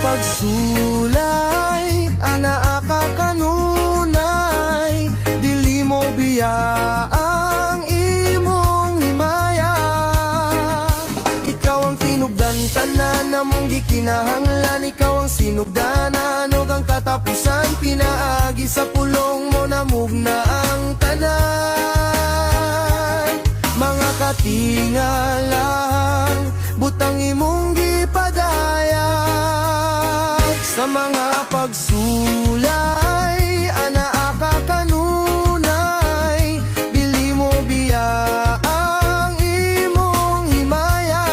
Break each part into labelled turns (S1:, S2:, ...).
S1: pagsulay, anaa ka kanunay, dili mo biya ang imong himaya. Ikaw ang tinubdan, tanan namong gikinahanglan. Ikaw ang sinugdanan, ug ang katapusan pinaagi sa pulong mo namugna ang tanan. Mga katingalang butang imong gipadayag sa mga pagsulay, anaa ka kanunay, dili mo biya ang imong himaya.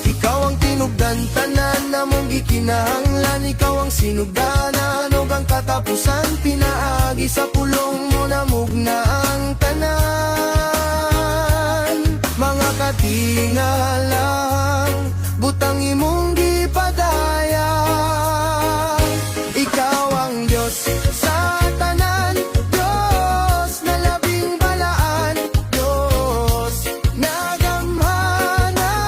S1: Ikaw ang tinubdan, tanan namong gikinahanglan. Ikaw ang sinugdanan, ug ang katapusan pinaagi sa pulong mo namugna ang tanan. Mga katingalang butang imong gipadayag. Ikaw ang Diyos sa tanan, Diyos na labing balaan, Diyos na gamhanan,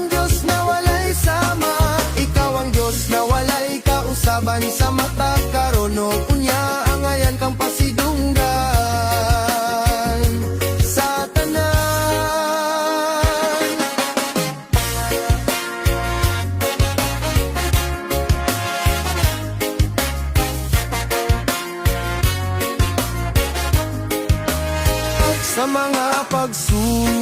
S1: Diyos na walay sama. Ikaw ang Diyos na walay kausaban sa mata karon ug unya ang ayan kang pasidunggan sa tanan. Sa mga pagsulay,